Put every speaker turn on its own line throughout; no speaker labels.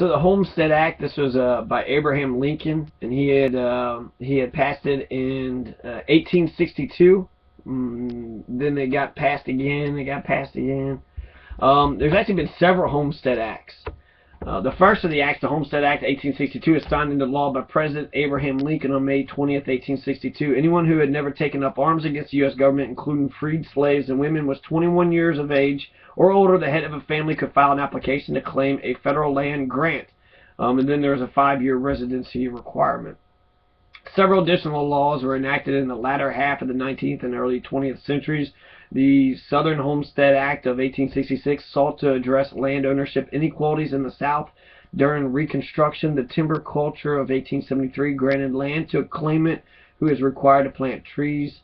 So the Homestead Act, this was by Abraham Lincoln, and he had passed it in 1862. Then it got passed again. It got passed again. There's actually been several Homestead Acts. The first of the acts, the Homestead Act, 1862, is signed into law by President Abraham Lincoln on May 20th, 1862. Anyone who had never taken up arms against the U.S. government, including freed slaves and women, was 21 years of age or older. The head of a family could file an application to claim a federal land grant. And then there was a 5-year residency requirement. Several additional laws were enacted in the latter half of the 19th and early 20th centuries. The Southern Homestead Act of 1866 sought to address land ownership inequalities in the South. During Reconstruction, the Timber Culture of 1873 granted land to a claimant who is required to plant trees.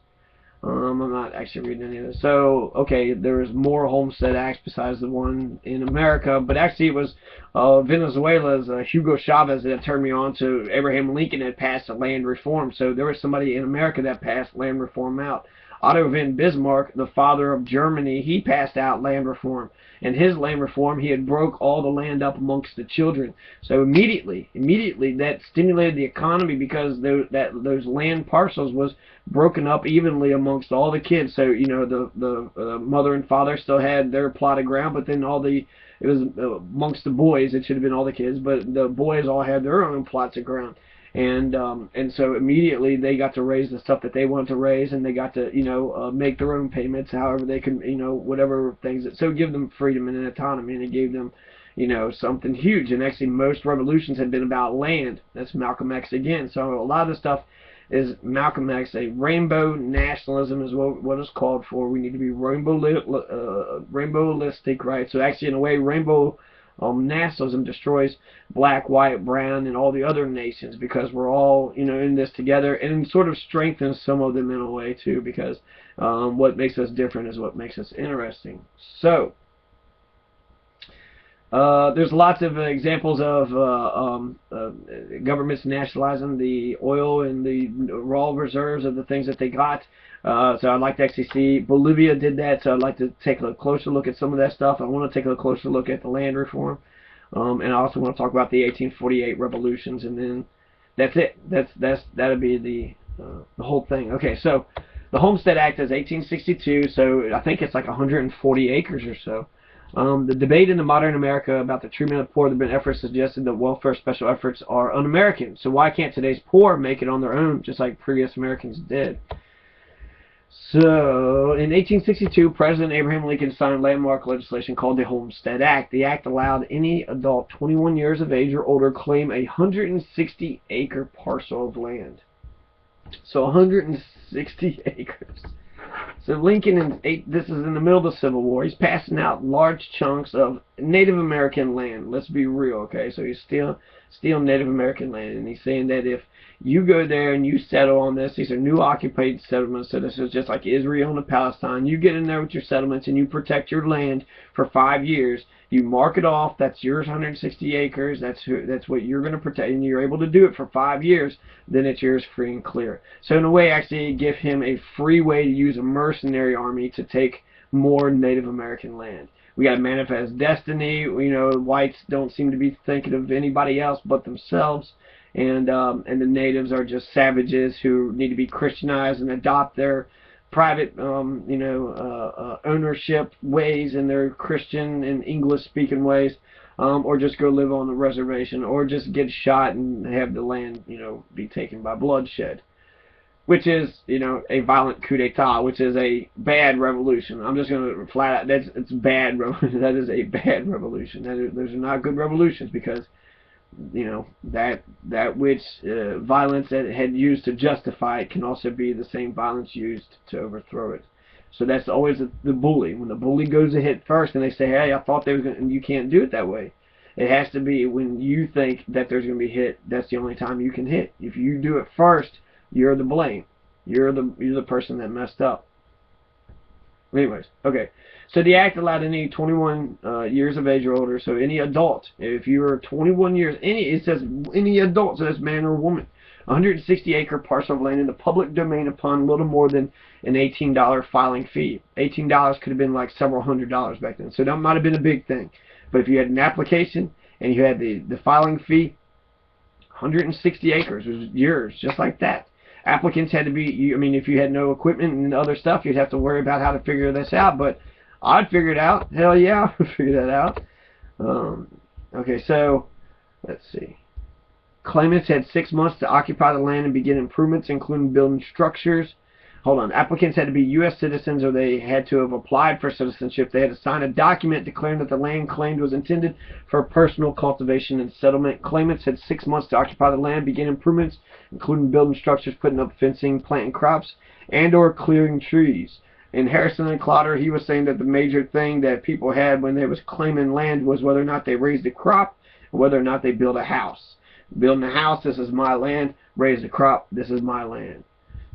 I'm not actually reading any of this. So, okay, there was more Homestead Acts besides the one in America, but actually it was Venezuela's Hugo Chavez that turned me on to Abraham Lincoln had passed a land reform. So there was somebody in America that passed land reform out. Otto von Bismarck, the father of Germany, he passed out land reform. And his land reform, he had broke all the land up amongst the children. So immediately that stimulated the economy because those land parcels was broken up evenly amongst all the kids. So, you know, the mother and father still had their plot of ground, but then it was amongst the boys. It should have been all the kids, but the boys all had their own plots of ground. And so immediately they got to raise the stuff that they wanted to raise, and they got to, you know, make their own payments, however they can, you know, whatever things. So give them freedom and autonomy, and it gave them, you know, something huge. And actually most revolutions had been about land. That's Malcolm X again. So a lot of the stuff is Malcolm X. A rainbow nationalism is what it's called for. We need to be rainbowistic, right? So actually in a way rainbow nationalism destroys black, white, brown, and all the other nations because we're all, you know, in this together, and sort of strengthens some of them in a way too, because what makes us different is what makes us interesting. So there's lots of examples of governments nationalizing the oil and the raw reserves of the things that they got. So I'd like to actually see Bolivia did that, so I'd like to take a closer look at some of that stuff. I want to take a closer look at the land reform, and I also want to talk about the 1848 revolutions, and then that's it. That'll be the whole thing. Okay, so the Homestead Act is 1862, so I think it's like 140 acres or so. The debate in the modern America about the treatment of the poor, there have been efforts suggested that welfare special efforts are un-American. So why can't today's poor make it on their own, just like previous Americans did? So, in 1862, President Abraham Lincoln signed landmark legislation called the Homestead Act. The act allowed any adult 21 years of age or older claim a 160-acre parcel of land. So, 160 acres. So Lincoln, this is in the middle of the Civil War. He's passing out large chunks of Native American land. Let's be real, okay? So he's stealing Native American land, and he's saying that if you go there and you settle on this, these are new occupied settlements, so this is just like Israel and Palestine. You get in there with your settlements and you protect your land for 5 years. You mark it off. That's yours, 160 acres. That's what you're going to protect, and you're able to do it for 5 years. Then it's yours free and clear. So in a way, actually give him a free way to use a mercenary army to take more Native American land. We got to manifest destiny. You know, whites don't seem to be thinking of anybody else but themselves, and the natives are just savages who need to be Christianized and adopt their private, ownership ways and their Christian and English-speaking ways, or just go live on the reservation, or just get shot and have the land, you know, be taken by bloodshed, which is, you know, a violent coup d'état, which is a bad revolution. I'm just going to flat out, it's bad. That is a bad revolution. Those are not good revolutions, because, you know, that which violence that had used to justify it can also be the same violence used to overthrow it. So that's always the bully. When the bully goes to hit first, and they say, "Hey, I thought they was going," and you can't do it that way. It has to be when you think that there's going to be hit. That's the only time you can hit. If you do it first, you're the blame. You're the person that messed up. Anyways, okay. So the act allowed any 21 years of age or older, so any adult, if you were 21 years, it says any adult, so that's man or woman, 160-acre parcel of land in the public domain upon little more than an $18 filing fee. $18 could have been like several $100s back then, so that might have been a big thing. But if you had an application and you had the filing fee. 160 acres was yours, just like that. Applicants had to be, I mean, if you had no equipment and other stuff, you'd have to worry about how to figure this out, but I'd figure it out. Hell yeah, I would figure that out. Okay, so, let's see. Claimants had 6 months to occupy the land and begin improvements, including building structures. Hold on. Applicants had to be U.S. citizens, or they had to have applied for citizenship. They had to sign a document declaring that the land claimed was intended for personal cultivation and settlement. Claimants had 6 months to occupy the land, begin improvements, including building structures, putting up fencing, planting crops, and or clearing trees. In Harrison and Clotter, he was saying that the major thing that people had when they was claiming land was whether or not they raised a crop, or whether or not they built a house. Building a house, this is my land. Raise a crop, this is my land.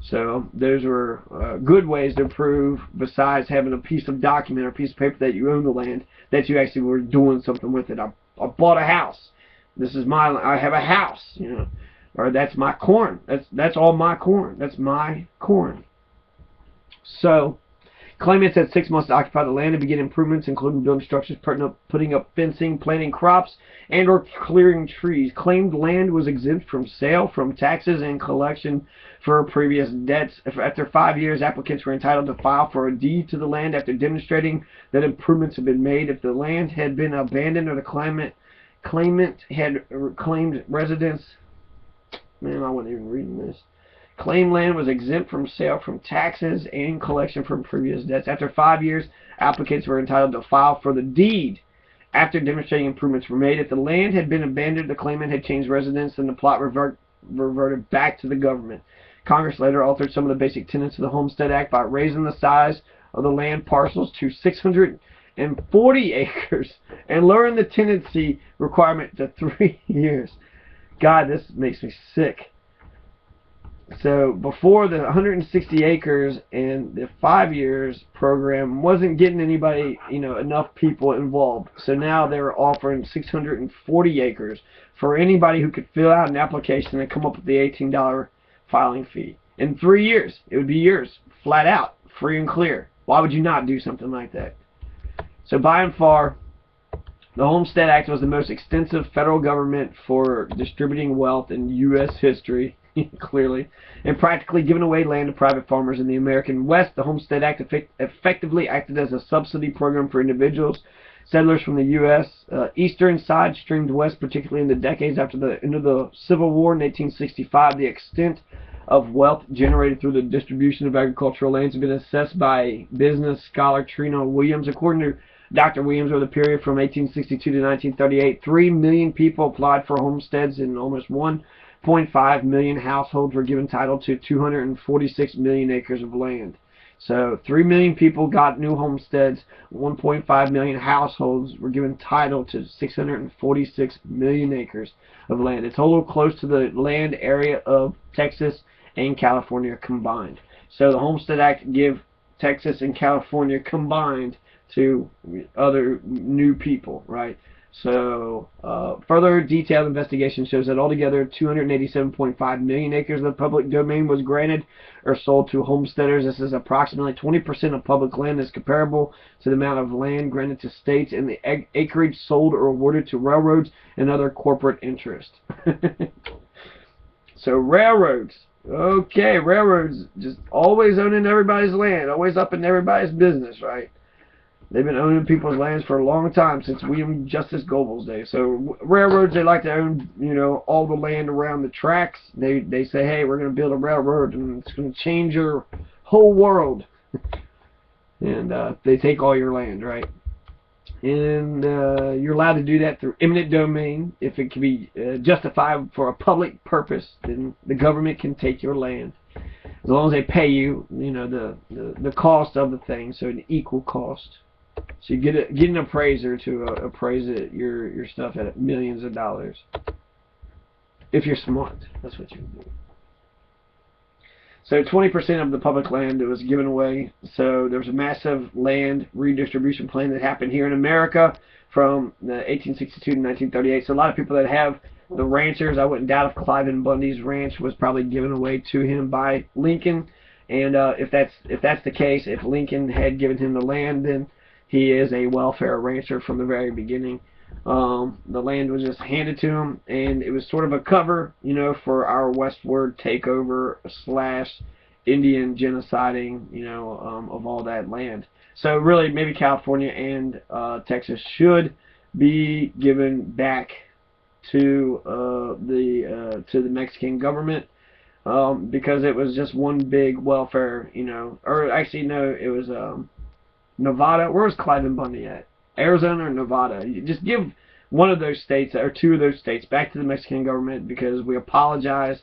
So those were good ways to prove, besides having a piece of document or a piece of paper that you own the land, that you actually were doing something with it. I bought a house. This is my. I have a house, you know, or that's my corn. That's all my corn. That's my corn. So claimants had 6 months to occupy the land and begin improvements, including building structures, putting up fencing, planting crops, and or clearing trees. Claimed land was exempt from sale, from taxes, and collection for previous debts. After 5 years, applicants were entitled to file for a deed to the land after demonstrating that improvements had been made. If the land had been abandoned or the claimant had claimed residence, man, I wasn't even reading this. Claimed land was exempt from sale, from taxes, and collection from previous debts. After 5 years, applicants were entitled to file for the deed after demonstrating improvements were made. If the land had been abandoned, the claimant had changed residence, and the plot reverted back to the government. Congress later altered some of the basic tenets of the Homestead Act by raising the size of the land parcels to 640 acres and lowering the tenancy requirement to 3 years. God, this makes me sick. So before, the 160 acres and the 5 years program wasn't getting anybody, you know, enough people involved. So now they're offering 640 acres for anybody who could fill out an application and come up with the $18 filing fee. In 3 years, it would be yours, flat out, free and clear. Why would you not do something like that? So by and far, the Homestead Act was the most extensive federal government for distributing wealth in U.S. history. Clearly, and practically giving away land to private farmers in the American West. The Homestead Act effectively acted as a subsidy program for individuals. Settlers from the U.S. Eastern side streamed west, particularly in the decades after the end of the Civil War in 1865. The extent of wealth generated through the distribution of agricultural lands has been assessed by business scholar Trina Williams. According to Dr. Williams, over the period from 1862 to 1938, 3 million people applied for homesteads, and almost 1.5 million households were given title to 246 million acres of land. So 3 million people got new homesteads, 1.5 million households were given title to 646 million acres of land, a total close to the land area of Texas and California combined. So the Homestead Act give Texas and California combined to other new people, right? So, further detailed investigation shows that altogether 287.5 million acres of the public domain was granted or sold to homesteaders. This is approximately 20% of public land. That's comparable to the amount of land granted to states and the acreage sold or awarded to railroads and other corporate interests. So, railroads. Okay, railroads just always owning everybody's land, always up in everybody's business, right? They've been owning people's lands for a long time, since William Justice Goebel's day. So railroads, they like to own, you know, all the land around the tracks. They say, hey, we're going to build a railroad, and it's going to change your whole world. And they take all your land, right? And you're allowed to do that through eminent domain. If it can be justified for a public purpose, then the government can take your land, as long as they pay you, you know, the cost of the thing, so an equal cost. So you get an appraiser to appraise your stuff at millions of dollars. If you're smart, that's what you do. So 20% of the public land was given away. So there was a massive land redistribution plan that happened here in America from 1862 to 1938. So a lot of people that have the ranchers, I wouldn't doubt if Cliven Bundy's ranch was probably given away to him by Lincoln. And if that's the case, if Lincoln had given him the land, then he is a welfare rancher from the very beginning. The land was just handed to them, and it was sort of a cover, you know, for our westward takeover slash Indian genociding, you know, of all that land. So really, maybe California and Texas should be given back to the Mexican government, because it was just one big welfare, you know. Or actually, no, it was Nevada. Where was Cliven Bundy at? Arizona or Nevada? You just give one of those states or two of those states back to the Mexican government, because we apologize.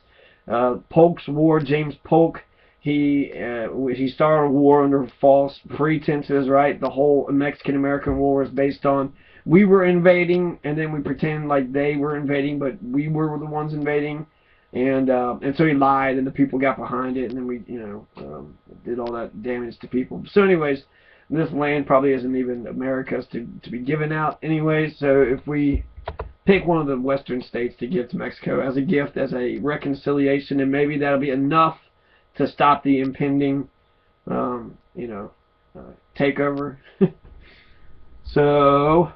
Polk's War, James Polk, he started a war under false pretenses, right? The whole Mexican-American War was based on we were invading, and then we pretend like they were invading, but we were the ones invading. And so he lied, and the people got behind it, and then we, you know, did all that damage to people. So anyways, this land probably isn't even America's to be given out anyways. So if we pick one of the western states to give to Mexico as a gift, as a reconciliation, and maybe that'll be enough to stop the impending, you know, takeover. So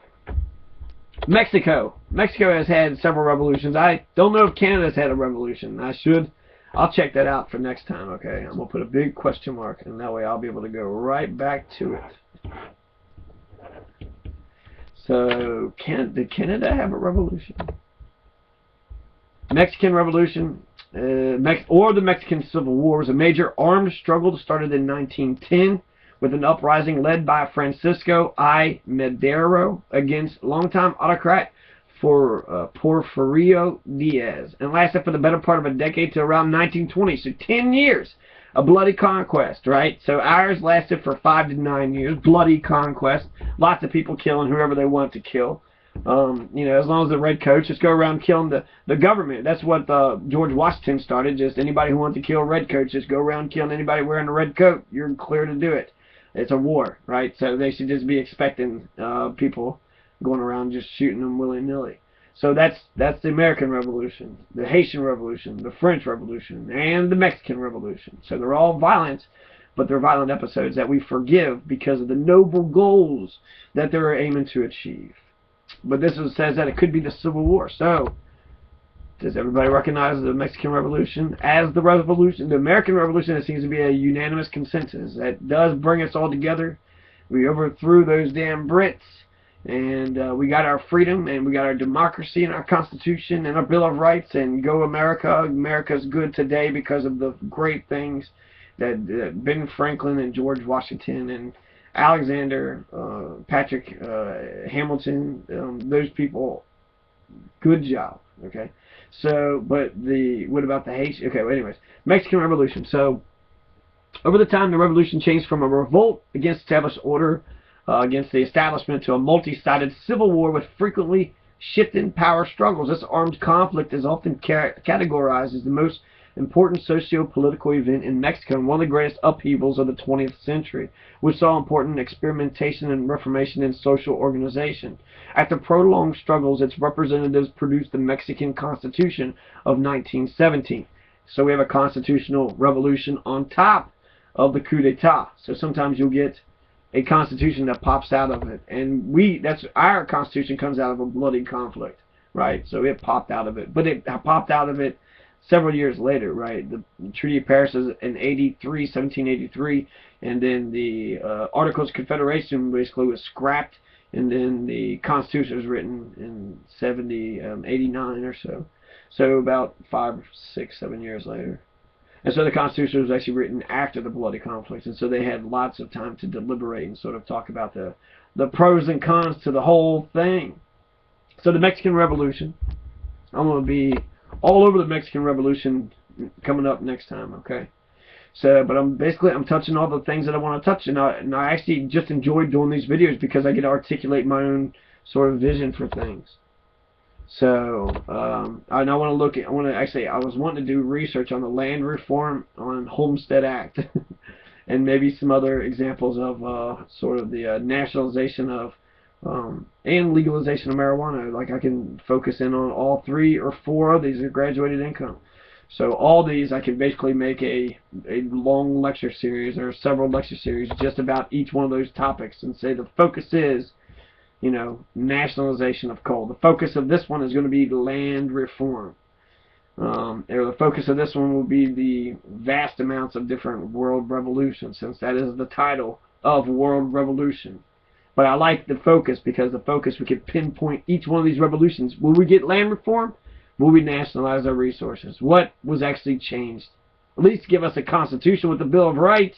Mexico has had several revolutions. I don't know if Canada's had a revolution. I'll check that out for next time, okay? I'm going to put a big question mark, and that way I'll be able to go right back to it. So, did Canada have a revolution? Mexican Revolution, or the Mexican Civil War, was a major armed struggle that started in 1910 with an uprising led by Francisco I. Madero against longtime autocrat Porfirio Diaz, and lasted for the better part of a decade to around 1920. So 10 years, a bloody conquest, right? So ours lasted for 5 to 9 years, bloody conquest. Lots of people killing whoever they want to kill. You know, as long as the red coats just go around killing the government. That's what George Washington started. Just anybody who wants to kill redcoats, just go around killing anybody wearing a red coat. You're clear to do it. It's a war, right? So they should just be expecting people going around just shooting them willy-nilly. So that's the American Revolution, the Haitian Revolution, the French Revolution, and the Mexican Revolution. So they're all violent, but they're violent episodes that we forgive because of the noble goals that they're aiming to achieve. But this says that it could be the Civil War. So does everybody recognize the Mexican Revolution as the revolution? The American Revolution, it seems to be a unanimous consensus. That does bring us all together. We overthrew those damn Brits, and we got our freedom, and we got our democracy, and our Constitution, and our Bill of Rights, and go America. America's good today because of the great things that Ben Franklin and George Washington and Alexander, Patrick Hamilton, those people, good job, okay? So, but what about the Haitian? Okay, well, anyways, Mexican Revolution. So, over the time, the revolution changed from a revolt against established order, against the establishment, to a multi-sided civil war with frequently shifting power struggles. This armed conflict is often categorized as the most important socio-political event in Mexico and one of the greatest upheavals of the 20th century, which saw important experimentation and reformation in social organization. After prolonged struggles, its representatives produced the Mexican Constitution of 1917. So we have a constitutional revolution on top of the coup d'etat. So sometimes you'll get a constitution that pops out of it, and that's our constitution comes out of a bloody conflict, right? So it popped out of it, but it popped out of it several years later, right? The Treaty of Paris is in 1783, and then the Articles of Confederation basically was scrapped, and then the Constitution was written in 89 or so. So about 5, 6, 7 years later. And so the Constitution was actually written after the bloody conflict, and so they had lots of time to deliberate and sort of talk about the pros and cons to the whole thing. So the Mexican Revolution, I'm going to be all over the Mexican Revolution coming up next time, okay? So, but I'm touching all the things that I want to touch, and I actually just enjoy doing these videos because I get to articulate my own sort of vision for things. So, I was wanting to do research on the land reform on Homestead Act, and maybe some other examples of sort of the nationalization of and legalization of marijuana. Like I can focus in on all 3 or 4 of these are graduated income. So all these I can basically make a long lecture series or several lecture series just about each one of those topics and say the focus is, nationalization of coal. The focus of this one is going to be land reform. Or the focus of this one will be the vast amounts of different world revolutions, since that is the title of World Revolution. But I like the focus because the focus, we could pinpoint each one of these revolutions. Will we get land reform? Will we nationalize our resources? What was actually changed? At least give us a constitution with the Bill of Rights.